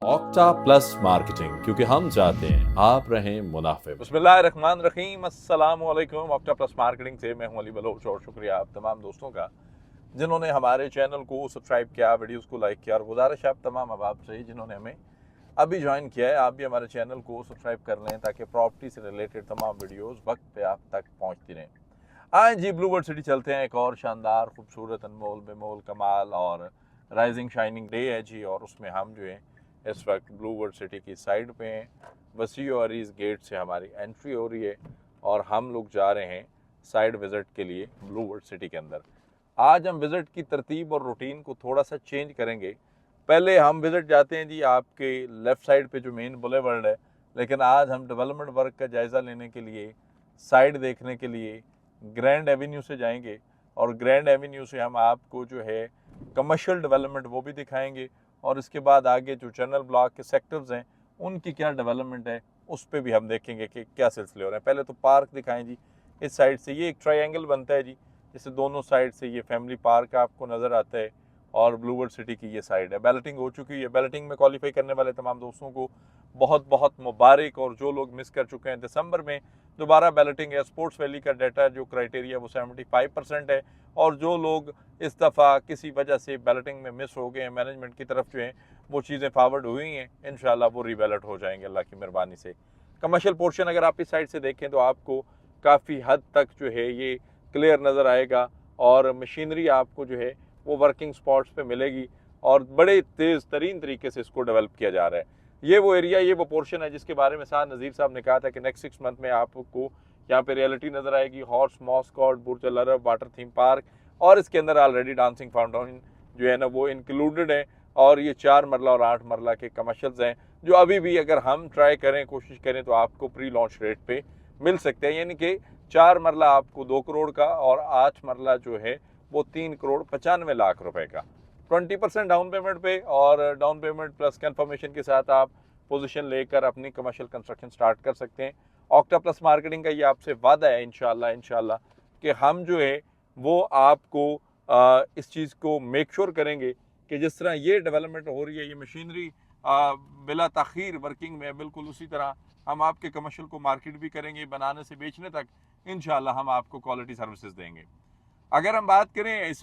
Octa plus marketing, क्योंकि हम चाहते हैं आप रहें मुनाफे में। बिस्मिल्लाहिर्रहमानिर्रहीम, अस्सलाम वालेकुम। ऑक्टा प्लस मार्केटिंग से मैं हूं अली बलोच और शुक्रिया आप तमाम दोस्तों का जिन्होंने हमारे चैनल को सब्सक्राइब किया, वीडियोस को लाइक किया। और गुजारिश आप तमाम अहबाब से जिन्होंने हमें अभी ज्वाइन किया है, आप भी हमारे चैनल को सब्सक्राइब कर लें ताकि प्रॉपर्टी से रिलेटेड तमाम वीडियोज़ वक्त पर आप तक पहुँचती रहें। आए जी, ब्लूवर्ड सिटी चलते हैं। एक और शानदार, खूबसूरत, अनमोल बेमोल, कमाल और राइजिंग शाइनिंग डे है जी। और उसमें हम जो है इस वक्त ब्लूवर्ड सिटी की साइड पे हैं। वसी और अरीज़ गेट से हमारी एंट्री हो रही है और हम लोग जा रहे हैं साइड विज़िट के लिए ब्लूवर्ड सिटी के अंदर। आज हम विज़िट की तरतीब और रूटीन को थोड़ा सा चेंज करेंगे। पहले हम विज़िट जाते हैं जी आपके लेफ़्ट साइड पे जो मेन बुलेवर्ड है, लेकिन आज हम डेवलपमेंट वर्क का जायज़ा लेने के लिए, साइड देखने के लिए ग्रैंड एवेन्यू से जाएंगे। और ग्रैंड एवेन्यू से हम आपको जो है कमर्शियल डेवलपमेंट वो भी दिखाएंगे और इसके बाद आगे जो जनरल ब्लॉक के सेक्टर्स हैं उनकी क्या डेवलपमेंट है उस पर भी हम देखेंगे कि क्या सिलसिले हो रहे हैं। पहले तो पार्क दिखाएं जी। इस साइड से ये एक ट्रायंगल बनता है जी, जिससे दोनों साइड से ये फैमिली पार्क आपको नज़र आता है और ब्लूवर्ड सिटी की ये साइड है। बैलेटिंग हो चुकी है। बैलेटिंग में क्वालिफाई करने वाले तमाम दोस्तों को बहुत बहुत मुबारक। और जो लोग मिस कर चुके हैं, दिसंबर में दोबारा बैलेटिंग है। स्पोर्ट्स वैली का डाटा जो क्राइटेरिया वो 75% है। और जो लोग इस दफ़ा किसी वजह से बैलेटिंग में मिस हो गए हैं, मैनेजमेंट की तरफ जो है वो चीज़ें फॉरवर्ड हुई हैं, इंशाल्लाह वो रीबैलेट हो जाएंगे अल्लाह की मेहरबानी से। कमर्शियल पोर्शन अगर आप इस साइड से देखें तो आपको काफ़ी हद तक जो है ये क्लियर नज़र आएगा और मशीनरी आपको जो है वो वर्किंग स्पॉट्स पे मिलेगी और बड़े तेज़ तरीन तरीके से इसको डेवलप किया जा रहा है। ये वो एरिया, ये वो पोर्शन है जिसके बारे में साद नज़ीर साहब ने कहा था कि नेक्स्ट 6 मंथ में आपको यहाँ पे रियलिटी नज़र आएगी। हॉर्स मॉस्कॉट, बुर्ज अल अरब, वाटर थीम पार्क और इसके अंदर ऑलरेडी डांसिंग फाउंटेन जो है ना वो इंक्लूडेड है। और ये 4 मरला और 8 मरला के कमर्शियल्स हैं जो अभी भी अगर हम ट्राई करें, कोशिश करें तो आपको प्री लॉन्च रेट पे मिल सकते हैं। यानी कि 4 मरला आपको 2 करोड़ का और 8 मरला जो है वो 3 करोड़ 95 लाख रुपए का। 20% डाउन पेमेंट पे और डाउन पेमेंट प्लस कंफर्मेशन के साथ आप पोजीशन लेकर अपनी कमर्शियल कंस्ट्रक्शन स्टार्ट कर सकते हैं। ऑक्टा प्लस मार्केटिंग का ये आपसे वादा है इंशाल्लाह कि हम जो है वो आपको इस चीज़ को मेक श्योर करेंगे कि जिस तरह ये डेवलपमेंट हो रही है, ये मशीनरी बिला ताखीर वर्किंग में है, बिल्कुल उसी तरह हम आपके कमर्शियल को मार्केट भी करेंगे। बनाने से बेचने तक इंशाल्लाह हम आपको क्वालिटी सर्विसेज देंगे। अगर हम बात करें इस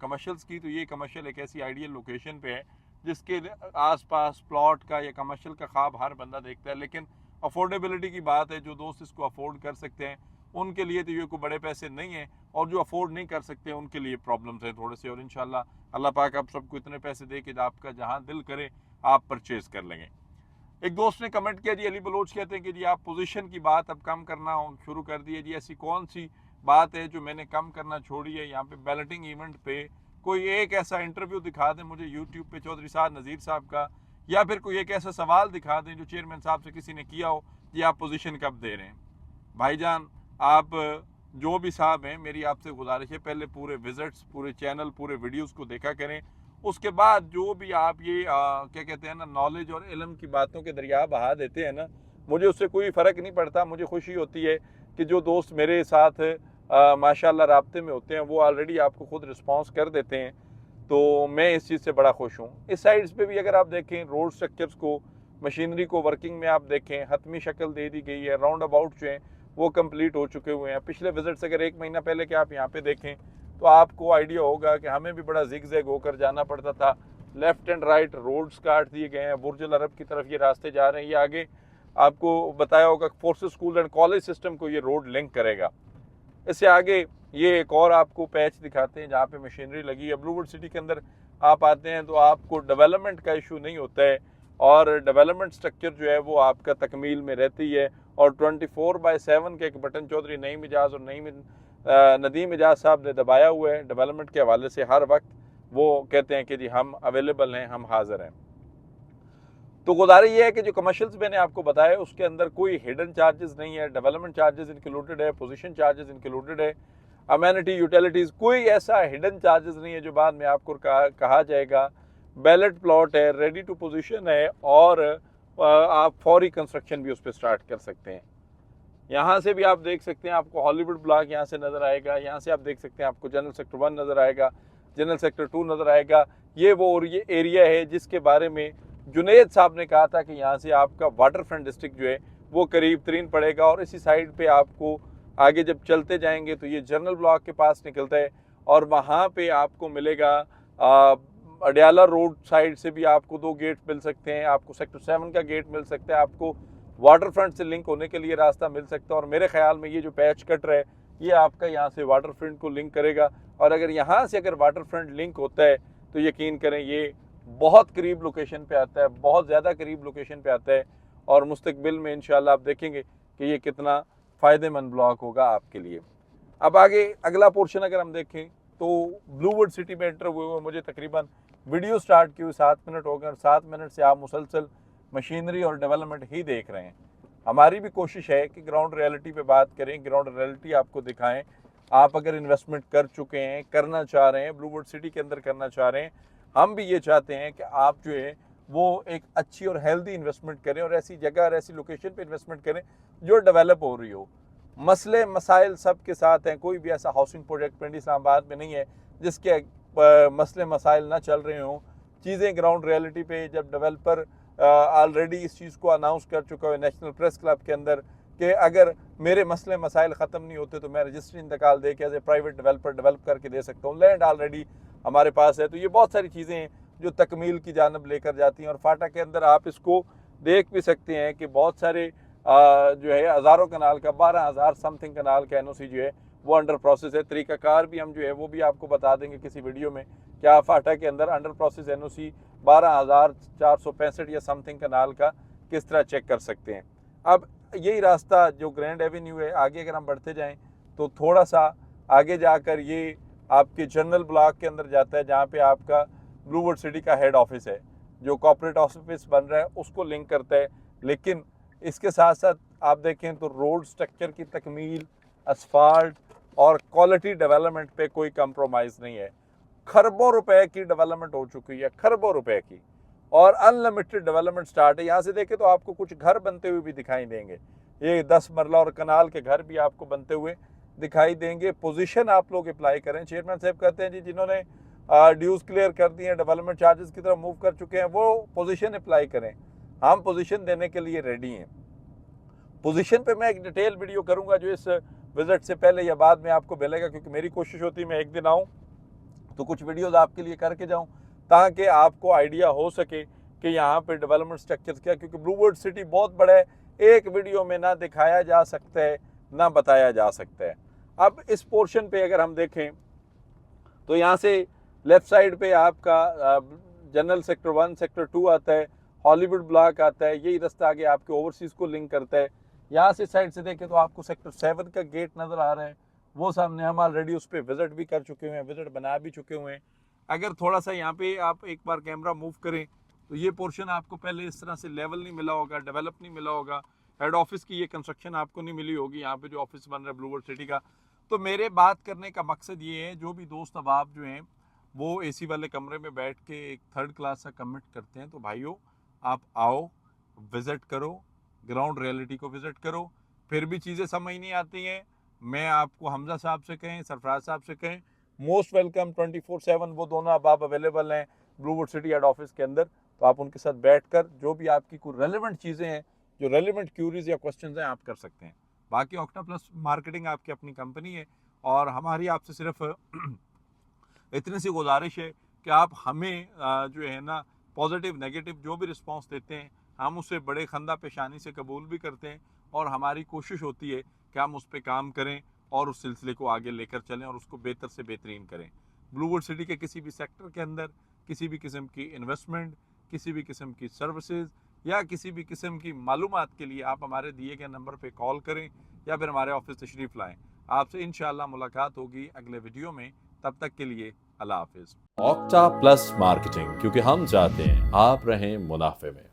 कमर्शियल्स की, तो ये कमर्शियल एक ऐसी आइडियल लोकेशन पे है जिसके आसपास प्लॉट का या कमर्शियल का ख्वाब हर बंदा देखता है। लेकिन अफोर्डेबिलिटी की बात है, जो दोस्त इसको अफोर्ड कर सकते हैं उनके लिए तो ये कोई बड़े पैसे नहीं है, और जो अफोर्ड नहीं कर सकते उनके लिए प्रॉब्लम्स हैं थोड़े से। और इंशाल्लाह अल्लाह पाक आप सबको इतने पैसे दे कि आपका जहाँ दिल करे आप परचेज कर लेंगे। एक दोस्त ने कमेंट किया जी, अली बलोच कहते हैं कि जी आप पोजीशन की बात अब कम करना शुरू कर दी है जी। ऐसी कौन सी बात है जो मैंने कम करना छोड़ी है? यहाँ पे बैलेटिंग इवेंट पे कोई एक ऐसा इंटरव्यू दिखा दें मुझे यूट्यूब पे चौधरी साहब नज़ीर साहब का, या फिर कोई एक ऐसा सवाल दिखा दें जो चेयरमैन साहब से किसी ने किया हो, जी आप पोजीशन कब दे रहे हैं। भाईजान, आप जो भी साहब हैं, मेरी आपसे गुजारिश है पहले पूरे विजिट्स, पूरे चैनल, पूरे वीडियोस को देखा करें। उसके बाद जो भी आप ये क्या कहते हैं ना, नॉलेज और इल्म की बातों के दरिया बहा देते हैं ना, मुझे उससे कोई फ़र्क नहीं पड़ता। मुझे खुशी होती है कि जो दोस्त मेरे साथ माशाल्लाह राब्ते में होते हैं वो ऑलरेडी आपको खुद रिस्पॉन्स कर देते हैं, तो मैं इस चीज़ से बड़ा खुश हूँ। इस साइड्स पे भी अगर आप देखें रोड स्ट्रक्चर्स को, मशीनरी को वर्किंग में आप देखें, हतमी शक्ल दे दी गई है। राउंड अबाउट जो हैं वो कंप्लीट हो चुके हुए हैं। पिछले विजिट से अगर 1 महीना पहले के आप यहाँ पे देखें तो आपको आइडिया होगा कि हमें भी बड़ा जिग जैग होकर जाना पड़ता था। लेफ्ट एंड राइट रोड्स काट दिए गए हैं। बुर्ज अल अरब की तरफ ये रास्ते जा रहे हैं। ये आगे आपको बताया होगा forces school and college system को ये रोड लिंक करेगा। इससे आगे ये एक और आपको पैच दिखाते हैं जहाँ पे मशीनरी लगी है। ब्लूवर्ड सिटी के अंदर आप आते हैं तो आपको डेवलपमेंट का इशू नहीं होता है और डेवलपमेंट स्ट्रक्चर जो है वो आपका तकमील में रहती है। और 24/7 के एक बटन चौधरी नईम इजाज़ और नदीम इजाज़ साहब ने दबाया हुआ है डेवलपमेंट के हवाले से। हर वक्त वो कहते हैं कि जी हम अवेलेबल हैं, हम हाजिर हैं। तो गुजारिश ये है कि जो कमर्शियल्स मैंने आपको बताया उसके अंदर कोई हिडन चार्जेस नहीं है। डेवलपमेंट चार्जेस इंक्लूडेड है, पोजीशन चार्जेस इंक्लूडेड है, अमेनिटी यूटिलिटीज़, कोई ऐसा हिडन चार्जेस नहीं है जो बाद में आपको कहा जाएगा। बैलेट प्लॉट है, रेडी टू पोजीशन है और आप फौरी कंस्ट्रक्शन भी उस पर स्टार्ट कर सकते हैं। यहाँ से भी आप देख सकते हैं, आपको हॉलीवुड ब्लॉक यहाँ से नज़र आएगा। यहाँ से आप देख सकते हैं आपको जनरल सेक्टर 1 नज़र आएगा, जनरल सेक्टर 2 नज़र आएगा। ये वो और ये एरिया है जिसके बारे में जुनेद साहब ने कहा था कि यहाँ से आपका वाटर फ्रंट डिस्ट्रिक्ट जो है वो करीब तरीन पड़ेगा और इसी साइड पे आपको आगे जब चलते जाएंगे तो ये जनरल ब्लॉक के पास निकलता है और वहाँ पे आपको मिलेगा अडयाला रोड साइड से भी आपको 2 गेट मिल सकते हैं, आपको सेक्टर 7 का गेट मिल सकता है, आपको वाटर फ्रंट से लिंक होने के लिए रास्ता मिल सकता है। और मेरे ख्याल में ये जो पैच कट रहा है ये आपका यहाँ से वाटर फ्रंट को लिंक करेगा और अगर यहाँ से अगर वाटर फ्रंट लिंक होता है तो यकीन करें ये बहुत करीब लोकेशन पे आता है, बहुत ज़्यादा करीब लोकेशन पे आता है और मुस्तकबिल में इंशाल्लाह आप देखेंगे कि ये कितना फ़ायदेमंद ब्लॉक होगा आपके लिए। अब आगे अगला पोर्शन अगर हम देखें तो ब्लूवुड सिटी में एंटर हुए मुझे तकरीबन वीडियो स्टार्ट की हुई 7 मिनट हो गए और 7 मिनट से आप मुसलसल मशीनरी और डेवलपमेंट ही देख रहे हैं। हमारी भी कोशिश है कि ग्राउंड रियलिटी पे बात करें, ग्राउंड रियलिटी आपको दिखाएं। आप अगर इन्वेस्टमेंट कर चुके हैं, करना चाह रहे हैं, ब्लूवुड सिटी के अंदर करना चाह रहे हैं, हम भी ये चाहते हैं कि आप जो है वो एक अच्छी और हेल्दी इन्वेस्टमेंट करें और ऐसी जगह और ऐसी लोकेशन पे इन्वेस्टमेंट करें जो डेवलप हो रही हो। मसले मसाइल सब के साथ हैं, कोई भी ऐसा हाउसिंग प्रोजेक्ट पिंडी इस्लामाबाद में नहीं है जिसके मसले मसाइल ना चल रहे हों। चीज़ें ग्राउंड रियलिटी पे जब डेवलपर ऑलरेडी इस चीज़ को अनाउंस कर चुका है नेशनल प्रेस क्लब के अंदर कि अगर मेरे मसले मसाइल ख़त्म नहीं होते तो मैं रजिस्ट्री इंतकाल दे के as a private developer develop करके दे सकता हूँ, लैंड ऑलरेडी हमारे पास है। तो ये बहुत सारी चीज़ें हैं जो तकमील की जानब लेकर जाती हैं और फाटा के अंदर आप इसको देख भी सकते हैं कि बहुत सारे जो है हज़ारों कनाल का 12,000 समथिंग कनाल का एनओसी जो है वो अंडर प्रोसेस है। तरीक़ाकार भी हम जो है वो भी आपको बता देंगे किसी वीडियो में क्या फाटा के अंदर अंडर प्रोसेस एनओसी 12,465 या समथिंग कनाल का किस तरह चेक कर सकते हैं। अब यही रास्ता जो ग्रैंड एवेन्यू है, आगे अगर हम बढ़ते जाएं तो थोड़ा सा आगे जाकर ये आपके जनरल ब्लॉक के अंदर जाता है जहाँ पे आपका ब्लूवुड सिटी का हेड ऑफिस है जो कॉर्पोरेट ऑफिस बन रहा है उसको लिंक करता है। लेकिन इसके साथ साथ आप देखें तो रोड स्ट्रक्चर की तकमील, असफाल्ट और क्वालिटी डेवलपमेंट पे कोई कंप्रोमाइज़ नहीं है। खरबों रुपए की डेवलपमेंट हो चुकी है, खरबों रुपए की, और अनलिमिटेड डेवलपमेंट स्टार्ट है। यहाँ से देखें तो आपको कुछ घर बनते हुए भी दिखाई देंगे, ये 10 मरला और कनाल के घर भी आपको बनते हुए दिखाई देंगे। पोजीशन आप लोग अप्लाई करें। चेयरमैन साहब कहते हैं जी जिन्होंने ड्यूज क्लियर कर दिए हैं, डेवलपमेंट चार्जेस की तरफ मूव कर चुके हैं, वो पोजीशन अप्लाई करें। हम पोजीशन देने के लिए रेडी हैं। पोजीशन पे मैं एक डिटेल वीडियो करूंगा जो इस विजिट से पहले या बाद में आपको मिलेगा, क्योंकि मेरी कोशिश होती है मैं एक दिन आऊँ तो कुछ वीडियोस आपके लिए करके जाऊं ताकि आपको आइडिया हो सके कि यहाँ पे डेवलपमेंट स्ट्रक्चर क्या, क्योंकि ब्लूवुड सिटी बहुत बड़ा है, एक वीडियो में ना दिखाया जा सकता है ना बताया जा सकता है। अब इस पोर्शन पे अगर हम देखें तो यहाँ से लेफ्ट साइड पे आपका जनरल सेक्टर 1 सेक्टर 2 आता है, हॉलीवुड ब्लॉक आता है, यही रास्ता आगे आपके ओवरसीज़ को लिंक करता है। यहाँ से साइड से देखें तो आपको सेक्टर 7 का गेट नज़र आ रहा है, वो सामने हम ऑलरेडी उस पर विजिट भी कर चुके हैं, विजिट बना भी चुके हुए हैं। अगर थोड़ा सा यहाँ पे आप एक बार कैमरा मूव करें तो ये पोर्शन आपको पहले इस तरह से लेवल नहीं मिला होगा, डेवलप नहीं मिला होगा, हेड ऑफिस की ये कंस्ट्रक्शन आपको नहीं मिली होगी यहाँ पे जो ऑफिस बन रहा है ब्लूवुड सिटी का। तो मेरे बात करने का मकसद ये है, जो भी दोस्त अब आप जो हैं वो एसी वाले कमरे में बैठ के एक 3rd क्लास का कमिट करते हैं, तो भाइयों आप आओ, विज़िट करो, ग्राउंड रियलिटी को विज़िट करो। फिर भी चीज़ें समझ नहीं आती हैं, मैं आपको हमजा साहब से कहें, सरफराज साहब से कहें, मोस्ट वेलकम 24/7 वो दोनों अब आप अवेलेबल हैं ब्लूवुड सिटी हेड ऑफिस के अंदर। तो आप उनके साथ बैठकर जो भी आपकी कोई रेलेवेंट चीज़ें हैं, जो रेलेवेंट क्यूरीज या क्वेश्चंस हैं, आप कर सकते हैं। बाकी ऑक्टा प्लस मार्केटिंग आपकी अपनी कंपनी है और हमारी आपसे सिर्फ इतनी सी गुजारिश है कि आप हमें जो है ना पॉजिटिव नेगेटिव जो भी रिस्पांस देते हैं हम उसे बड़े खंदा पेशानी से कबूल भी करते हैं और हमारी कोशिश होती है कि हम उस पर काम करें और उस सिलसिले को आगे लेकर चलें और उसको बेहतर से बेहतरीन करें। ब्लूवुड सिटी के किसी भी सेक्टर के अंदर किसी भी किस्म की इन्वेस्टमेंट, किसी भी किस्म की सर्विसेज या किसी भी किस्म की मालूमात के लिए आप हमारे दिए गए नंबर पे कॉल करें या फिर हमारे ऑफिस तशरीफ़ लाएं। आपसे इंशाअल्लाह मुलाकात होगी अगले वीडियो में, तब तक के लिए अल्लाह हाफिज़। ऑक्टा प्लस मार्केटिंग, क्योंकि हम चाहते हैं आप रहें मुनाफे में।